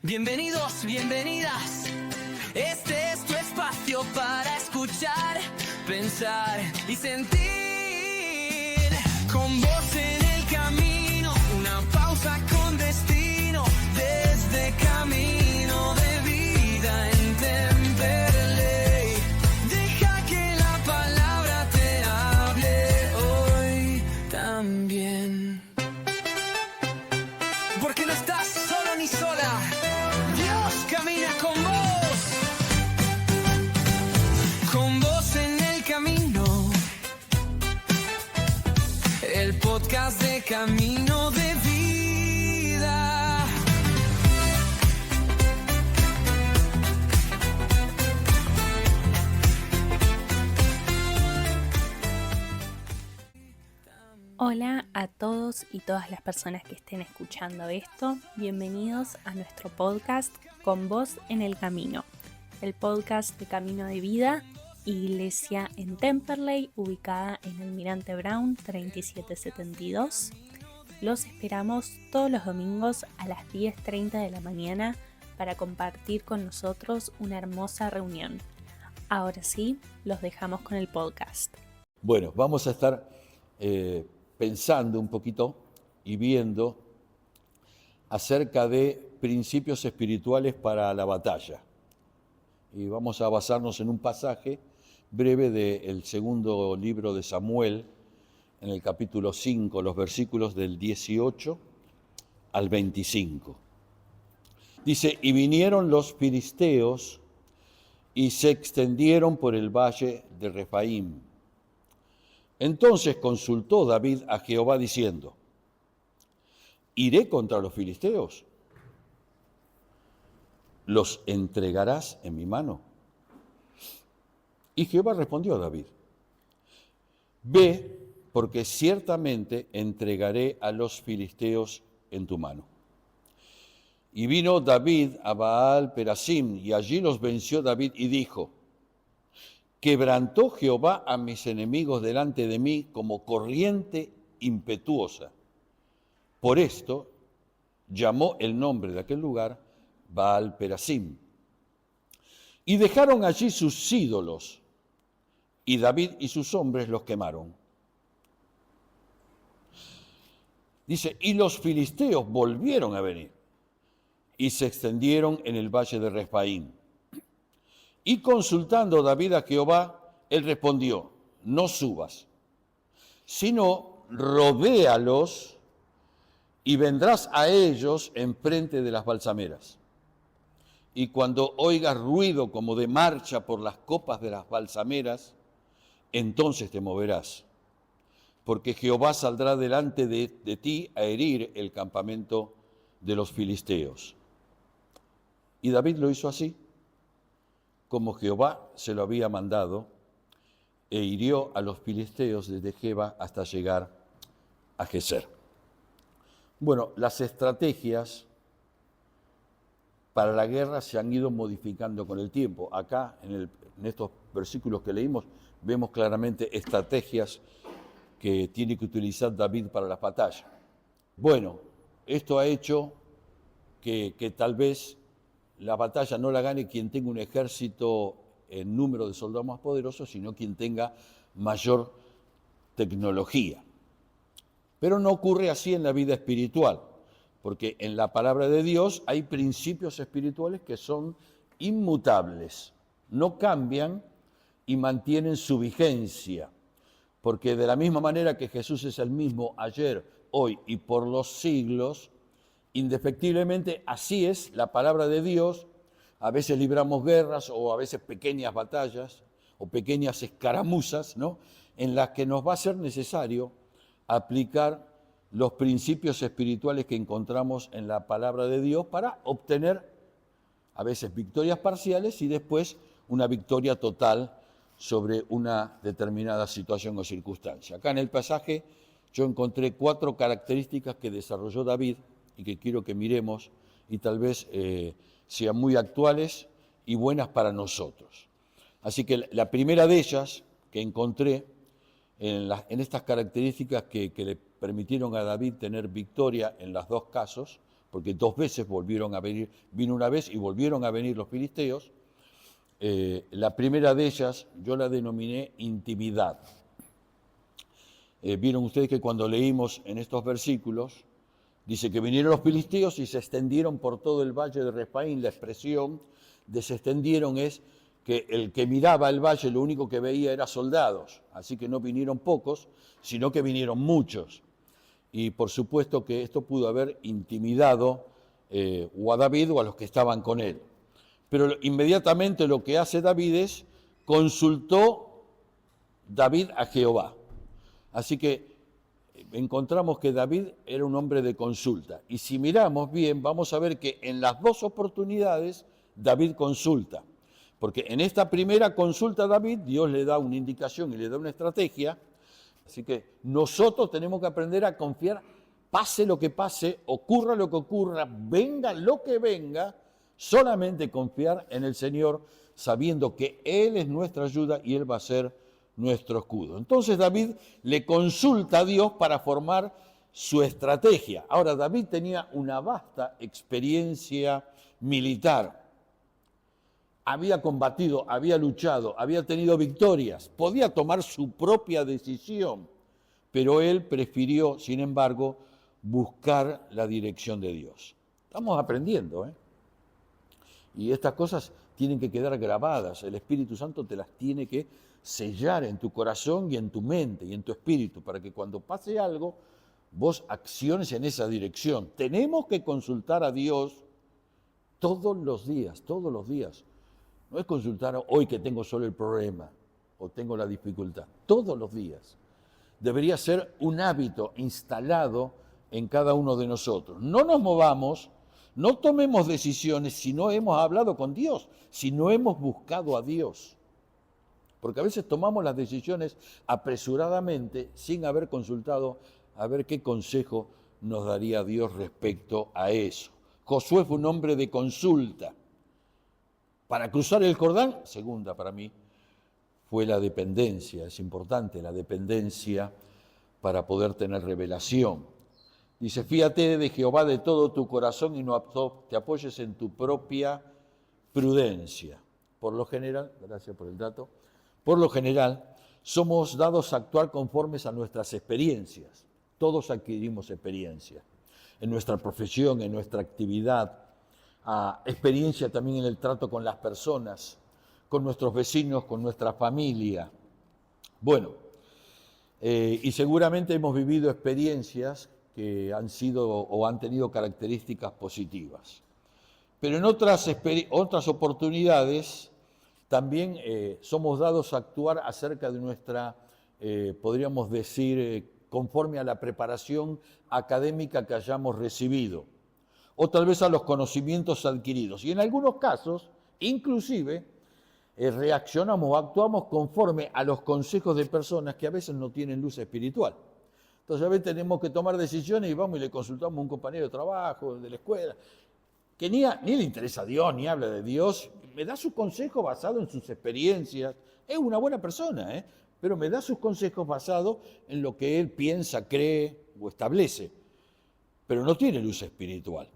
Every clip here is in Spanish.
Bienvenidos, bienvenidas. Este es tu espacio para escuchar, pensar y sentir. Con vos en el camino, una pausa con destino. Desde Camino de Vida en Temperley. Deja que la palabra te hable hoy también. Porque no estás solo ni sola. Dios camina con vos en el camino. El podcast de Camino de Vida. Hola a todos y todas las personas que estén escuchando esto. Bienvenidos a nuestro podcast Con Vos en el Camino. El podcast de Camino de Vida, iglesia en Temperley, ubicada en Almirante Brown 3772. Los esperamos todos los domingos a las 10:30 de la mañana para compartir con nosotros una hermosa reunión. Ahora sí, los dejamos con el podcast. Bueno, vamos a estar pensando un poquito y viendo acerca de principios espirituales para la batalla. Y vamos a basarnos en un pasaje breve del segundo libro de Samuel, en el capítulo 5, los versículos del 18 al 25. Dice, y vinieron los filisteos y se extendieron por el valle de Refaim. Entonces consultó David a Jehová diciendo, ¿iré contra los filisteos? ¿Los entregarás en mi mano? Y Jehová respondió a David, ve, porque ciertamente entregaré a los filisteos en tu mano. Y vino David a Baal Perasim, y allí los venció David y dijo, quebrantó Jehová a mis enemigos delante de mí como corriente impetuosa. Por esto llamó el nombre de aquel lugar Baal Perasim. Y dejaron allí sus ídolos, y David y sus hombres los quemaron. Dice, y los filisteos volvieron a venir, y se extendieron en el valle de Refaim. Y consultando David a Jehová, él respondió, no subas, sino rodéalos y vendrás a ellos enfrente de las balsameras. Y cuando oigas ruido como de marcha por las copas de las balsameras, entonces te moverás, porque Jehová saldrá delante de ti a herir el campamento de los filisteos. Y David lo hizo así, como Jehová se lo había mandado, e hirió a los filisteos desde Geba hasta llegar a Geser. Bueno, las estrategias para la guerra se han ido modificando con el tiempo. Acá, en estos versículos que leímos, vemos claramente estrategias que tiene que utilizar David para la batalla. Bueno, esto ha hecho que tal vez la batalla no la gane quien tenga un ejército en número de soldados más poderosos, sino quien tenga mayor tecnología. Pero no ocurre así en la vida espiritual, porque en la palabra de Dios hay principios espirituales que son inmutables, no cambian y mantienen su vigencia, porque de la misma manera que Jesús es el mismo ayer, hoy y por los siglos, indefectiblemente así es la palabra de Dios. A veces libramos guerras o a veces pequeñas batallas o pequeñas escaramuzas, ¿no?, en las que nos va a ser necesario aplicar los principios espirituales que encontramos en la palabra de Dios para obtener a veces victorias parciales y después una victoria total sobre una determinada situación o circunstancia. Acá en el pasaje yo encontré 4 características que desarrolló David y que quiero que miremos y tal vez sean muy actuales y buenas para nosotros. Así que la primera de ellas que encontré en estas características que le permitieron a David tener victoria en los dos casos, porque 2 veces volvieron a venir, vino una vez y volvieron a venir los filisteos. La primera de ellas yo la denominé intimidad. Vieron ustedes que cuando leímos en estos versículos, dice que vinieron los filisteos y se extendieron por todo el valle de Respaín. La expresión de se extendieron es que el que miraba el valle lo único que veía era soldados, así que no vinieron pocos, sino que vinieron muchos. Y por supuesto que esto pudo haber intimidado o a David o a los que estaban con él. Pero inmediatamente lo que hace David es, consultó David a Jehová. Así que encontramos que David era un hombre de consulta. Y si miramos bien, vamos a ver que en las 2 oportunidades David consulta. Porque en esta primera consulta a David, Dios le da una indicación y le da una estrategia. Así que nosotros tenemos que aprender a confiar, pase lo que pase, ocurra lo que ocurra, venga lo que venga, solamente confiar en el Señor, sabiendo que Él es nuestra ayuda y Él va a ser nuestro escudo. Entonces David le consulta a Dios para formar su estrategia. Ahora, David tenía una vasta experiencia militar. Había combatido, había luchado, había tenido victorias, podía tomar su propia decisión, pero él prefirió, sin embargo, buscar la dirección de Dios. Estamos aprendiendo, ¿eh? Y estas cosas tienen que quedar grabadas. El Espíritu Santo te las tiene que sellar en tu corazón y en tu mente y en tu espíritu, para que cuando pase algo, vos acciones en esa dirección. Tenemos que consultar a Dios todos los días, todos los días. No es consultar hoy que tengo solo el problema o tengo la dificultad, todos los días. Debería ser un hábito instalado en cada uno de nosotros. No nos movamos, no tomemos decisiones si no hemos hablado con Dios, si no hemos buscado a Dios. Porque a veces tomamos las decisiones apresuradamente sin haber consultado a ver qué consejo nos daría Dios respecto a eso. Josué fue un hombre de consulta. Para cruzar el Jordán, segunda para mí, fue la dependencia. Es importante la dependencia para poder tener revelación. Dice, fíate de Jehová de todo tu corazón y no te apoyes en tu propia prudencia. Por lo general, gracias por el dato, por lo general somos dados a actuar conformes a nuestras experiencias. Todos adquirimos experiencia en nuestra profesión, en nuestra actividad, experiencia también en el trato con las personas, con nuestros vecinos, con nuestra familia. Bueno, y seguramente hemos vivido experiencias que han sido o han tenido características positivas. Pero en otras oportunidades también somos dados a actuar acerca de nuestra, podríamos decir, conforme a la preparación académica que hayamos recibido, o tal vez a los conocimientos adquiridos. Y en algunos casos, inclusive, reaccionamos o actuamos conforme a los consejos de personas que a veces no tienen luz espiritual. Entonces a veces tenemos que tomar decisiones y vamos y le consultamos a un compañero de trabajo, de la escuela, que ni le interesa a Dios, ni habla de Dios, me da su consejo basado en sus experiencias. Es una buena persona, pero me da sus consejos basados en lo que él piensa, cree o establece, pero no tiene luz espiritual.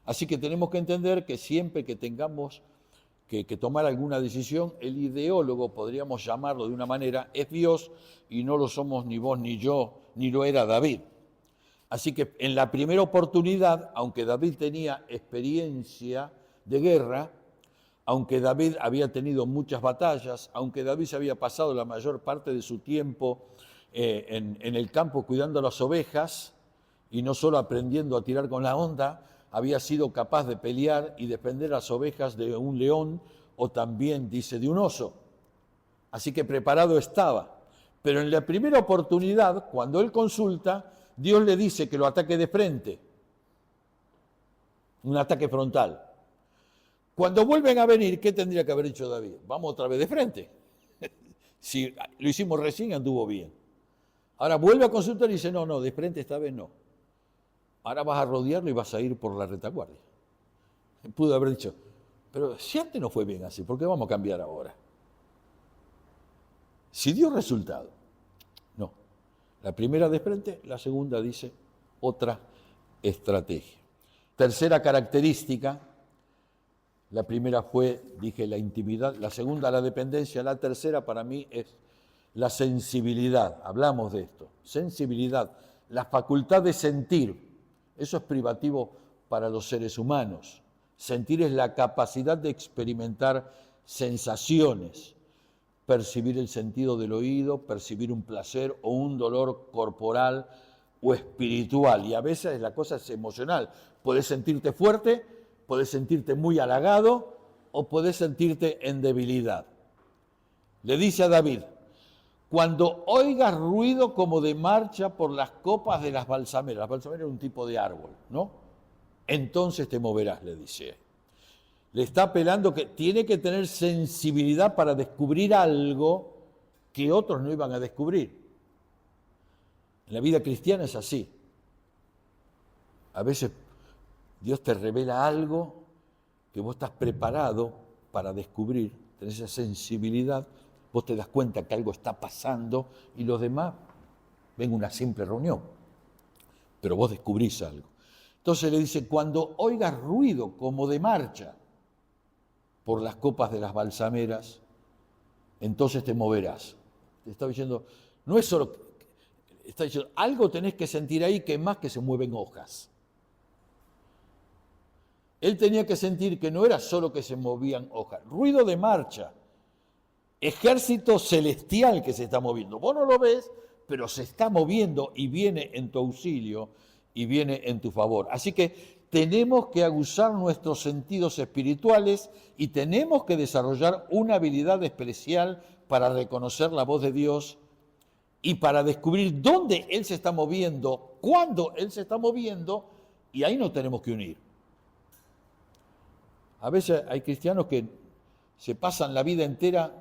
Así que tenemos que entender que siempre que tengamos que tomar alguna decisión, el ideólogo, podríamos llamarlo de una manera, es Dios y no lo somos ni vos ni yo, ni lo era David. Así que en la primera oportunidad, aunque David tenía experiencia de guerra, aunque David había tenido muchas batallas, aunque David se había pasado la mayor parte de su tiempo en el campo cuidando las ovejas y no solo aprendiendo a tirar con la honda, había sido capaz de pelear y defender las ovejas de un león o también, dice, de un oso. Así que preparado estaba. Pero en la primera oportunidad, cuando él consulta, Dios le dice que lo ataque de frente, un ataque frontal. Cuando vuelven a venir, ¿qué tendría que haber dicho David? Vamos otra vez de frente. Si lo hicimos recién, anduvo bien. Ahora vuelve a consultar y dice, no, de frente esta vez no. Ahora vas a rodearlo y vas a ir por la retaguardia. Pudo haber dicho, pero si antes no fue bien así, ¿por qué vamos a cambiar ahora? Si dio resultado. No. La primera de frente, la segunda dice otra estrategia. Tercera característica, la primera fue, dije, la intimidad, la segunda la dependencia, la tercera para mí es la sensibilidad. Hablamos de esto, sensibilidad, la facultad de sentir. Eso es privativo para los seres humanos. Sentir es la capacidad de experimentar sensaciones, percibir el sentido del oído, percibir un placer o un dolor corporal o espiritual. Y a veces la cosa es emocional. Puedes sentirte fuerte, puedes sentirte muy halagado o puedes sentirte en debilidad. Le dice a David, cuando oigas ruido como de marcha por las copas de las balsameras es un tipo de árbol, ¿no? Entonces te moverás, le dice. Le está apelando que tiene que tener sensibilidad para descubrir algo que otros no iban a descubrir. En la vida cristiana es así. A veces Dios te revela algo que vos estás preparado para descubrir, tenés esa sensibilidad, vos te das cuenta que algo está pasando y los demás ven una simple reunión, pero vos descubrís algo. Entonces le dice, cuando oigas ruido como de marcha por las copas de las balsameras, entonces te moverás. Te está diciendo, no es solo, está diciendo, algo tenés que sentir ahí que más que se mueven hojas. Él tenía que sentir que no era solo que se movían hojas, ruido de marcha, ejército celestial que se está moviendo. Vos no lo ves, pero se está moviendo y viene en tu auxilio y viene en tu favor. Así que tenemos que aguzar nuestros sentidos espirituales y tenemos que desarrollar una habilidad especial para reconocer la voz de Dios y para descubrir dónde Él se está moviendo, cuándo Él se está moviendo, y ahí nos tenemos que unir. A veces hay cristianos que se pasan la vida entera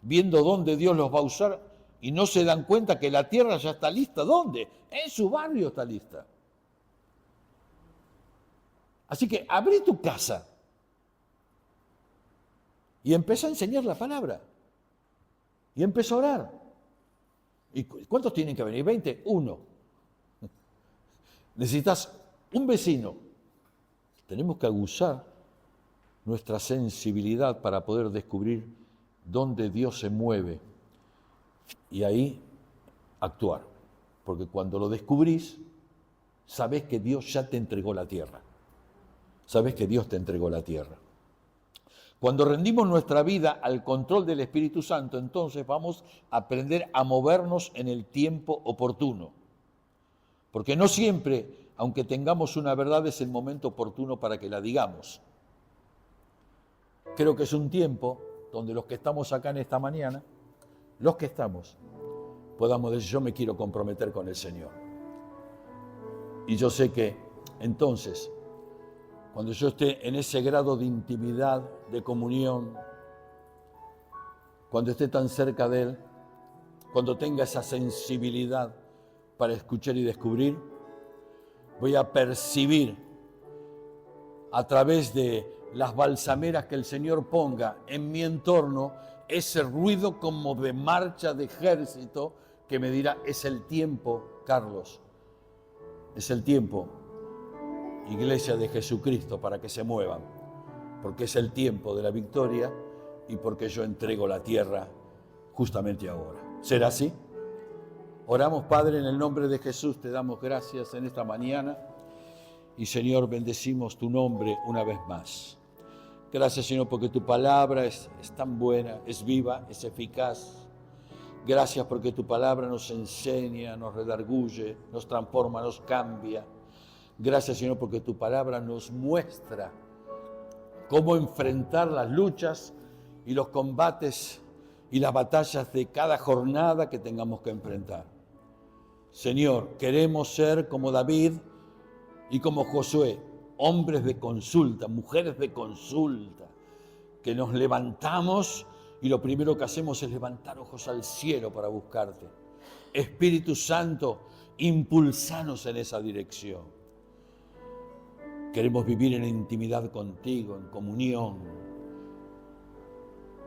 viendo dónde Dios los va a usar y no se dan cuenta que la tierra ya está lista. ¿Dónde? En su barrio está lista. Así que abrí tu casa y empieza a enseñar la palabra. Y empieza a orar. ¿Y cuántos tienen que venir? 20, uno. Necesitas un vecino. Tenemos que aguzar nuestra sensibilidad para poder descubrir dónde Dios se mueve y ahí actuar. Porque cuando lo descubrís, sabés que Dios ya te entregó la tierra. Sabés que Dios te entregó la tierra. Cuando rendimos nuestra vida al control del Espíritu Santo, entonces vamos a aprender a movernos en el tiempo oportuno. Porque no siempre, aunque tengamos una verdad, es el momento oportuno para que la digamos. Creo que es un tiempo donde los que estamos acá en esta mañana, los que estamos, podamos decir, yo me quiero comprometer con el Señor. Y yo sé que entonces, cuando yo esté en ese grado de intimidad, de comunión, cuando esté tan cerca de Él, cuando tenga esa sensibilidad para escuchar y descubrir, voy a percibir a través de las balsameras que el Señor ponga en mi entorno ese ruido como de marcha de ejército que me dirá, es el tiempo, Carlos, es el tiempo, Iglesia de Jesucristo, para que se muevan, porque es el tiempo de la victoria y porque yo entrego la tierra justamente ahora. ¿Será así? Oramos, Padre, en el nombre de Jesús, te damos gracias en esta mañana y, Señor, bendecimos tu nombre una vez más. Gracias, Señor, porque tu palabra es tan buena, es viva, es eficaz. Gracias porque tu palabra nos enseña, nos redarguye, nos transforma, nos cambia. Gracias, Señor, porque tu palabra nos muestra cómo enfrentar las luchas y los combates y las batallas de cada jornada que tengamos que enfrentar. Señor, queremos ser como David y como Josué, hombres de consulta, mujeres de consulta, que nos levantamos y lo primero que hacemos es levantar ojos al cielo para buscarte. Espíritu Santo, impulsanos en esa dirección. Queremos vivir en intimidad contigo, en comunión.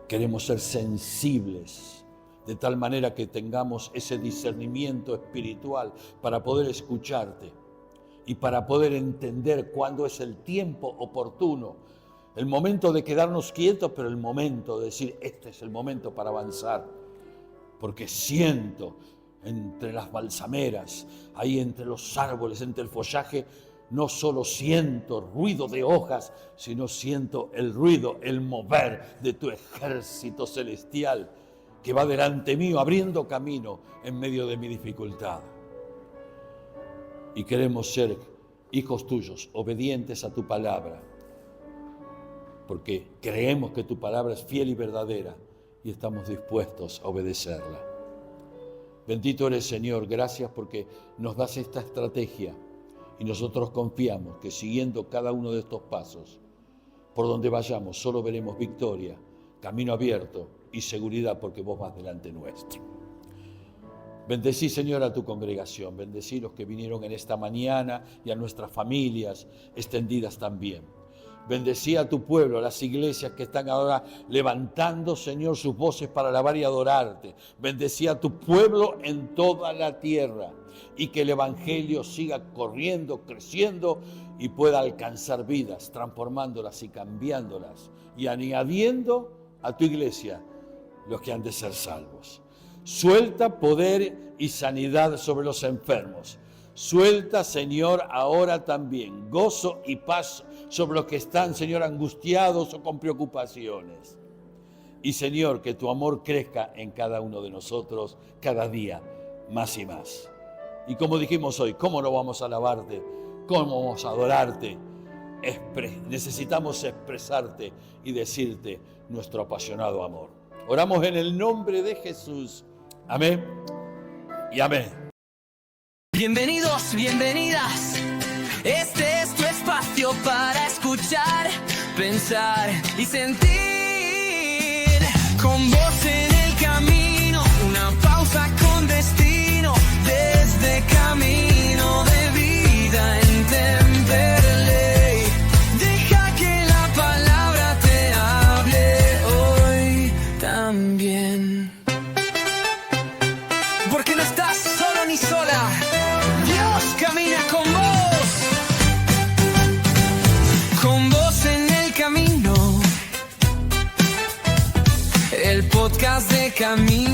Queremos ser sensibles, de tal manera que tengamos ese discernimiento espiritual para poder escucharte y para poder entender cuándo es el tiempo oportuno, el momento de quedarnos quietos, pero el momento de decir, este es el momento para avanzar, porque siento entre las balsameras, ahí entre los árboles, entre el follaje, no solo siento ruido de hojas, sino siento el ruido, el mover de tu ejército celestial que va delante mío, abriendo camino en medio de mi dificultad. Y queremos ser hijos tuyos, obedientes a tu palabra, porque creemos que tu palabra es fiel y verdadera y estamos dispuestos a obedecerla. Bendito eres, Señor, gracias porque nos das esta estrategia y nosotros confiamos que siguiendo cada uno de estos pasos, por donde vayamos, solo veremos victoria, camino abierto y seguridad porque vos vas delante nuestro. Bendecí, Señor, a tu congregación, bendecí los que vinieron en esta mañana y a nuestras familias extendidas también. Bendecí a tu pueblo, a las iglesias que están ahora levantando, Señor, sus voces para alabar y adorarte. Bendecí a tu pueblo en toda la tierra y que el evangelio siga corriendo, creciendo y pueda alcanzar vidas, transformándolas y cambiándolas y añadiendo a tu iglesia los que han de ser salvos. Suelta poder y sanidad sobre los enfermos. Suelta, Señor, ahora también gozo y paz sobre los que están, Señor, angustiados o con preocupaciones. Y, Señor, que tu amor crezca en cada uno de nosotros cada día más y más. Y como dijimos hoy, ¿cómo no vamos a alabarte? ¿Cómo vamos a adorarte? Necesitamos expresarte y decirte nuestro apasionado amor. Oramos en el nombre de Jesús. Amén y amén. Bienvenidos, bienvenidas. Este es tu espacio para escuchar, pensar y sentir. Con vos en el camino, una pausa con destino. Desde Camino de Vida en Temperley. Deja que la palabra te hable hoy también. Porque no estás solo ni sola. Dios camina con vos. Con vos en el camino. El podcast de Camino.